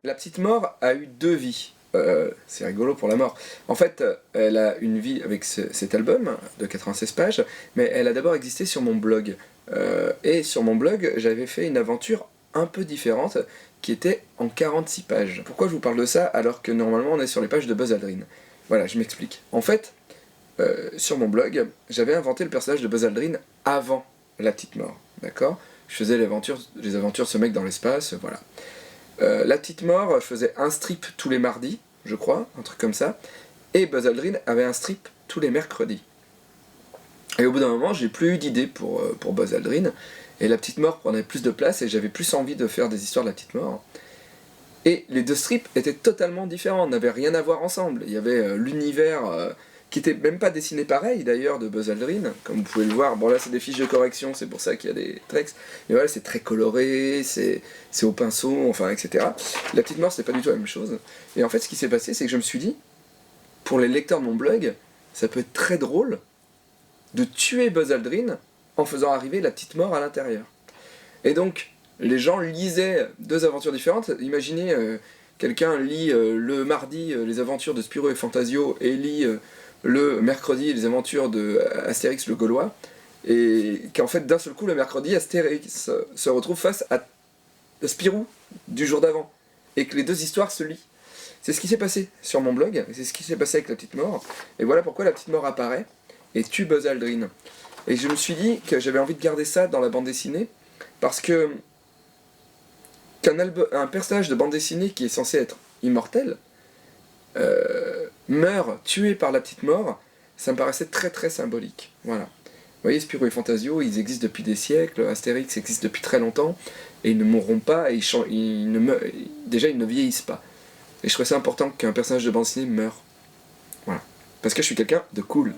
La petite mort a eu deux vies. C'est rigolo pour la mort. En fait, elle a une vie avec cet album de 96 pages, mais elle a d'abord existé sur mon blog. Et sur mon blog, j'avais fait une aventure un peu différente qui était en 46 pages. Pourquoi je vous parle de ça alors que normalement on est sur les pages de Buzz Aldrin? Voilà, je m'explique. En fait, sur mon blog, j'avais inventé le personnage de Buzz Aldrin avant la petite mort. D'accord? Je faisais les aventures de ce mec dans l'espace, voilà. La petite mort, je faisais un strip tous les mardis, je crois, un truc comme ça, et Buzz Aldrin avait un strip tous les mercredis. Et au bout d'un moment, j'ai plus eu d'idées pour Buzz Aldrin, et la petite mort prenait plus de place, et j'avais plus envie de faire des histoires de la petite mort. Et les deux strips étaient totalement différents, n'avaient rien à voir ensemble. Il y avait l'univers qui était même pas dessiné pareil d'ailleurs de Buzz Aldrin, comme vous pouvez le voir. Bon là c'est des fiches de correction, c'est pour ça qu'il y a des textes. Mais voilà, c'est très coloré, c'est au pinceau, enfin etc. La petite mort c'est pas du tout la même chose. Et en fait ce qui s'est passé c'est que je me suis dit, pour les lecteurs de mon blog, ça peut être très drôle de tuer Buzz Aldrin en faisant arriver la petite mort à l'intérieur. Et donc les gens lisaient deux aventures différentes. Imaginez, quelqu'un lit le mardi les aventures de Spirou et Fantasio et lit le mercredi les aventures de Astérix le Gaulois, et qu'en fait d'un seul coup le mercredi Astérix se retrouve face à Spirou du jour d'avant, et que les deux histoires se lient. C'est ce qui s'est passé sur mon blog, c'est ce qui s'est passé avec la petite mort, et voilà pourquoi la petite mort apparaît et tue Buzz Aldrin. Et je me suis dit que j'avais envie de garder ça dans la bande dessinée, parce que qu'un personnage de bande dessinée qui est censé être immortel meurt tué par la petite mort, ça me paraissait très très symbolique. Voilà. Vous voyez, Spirou et Fantasio, ils existent depuis des siècles, Astérix existe depuis très longtemps, et ils ne mourront pas, et déjà ils ne vieillissent pas. Et je trouvais ça important qu'un personnage de bande dessinée meure. Voilà. Parce que je suis quelqu'un de cool.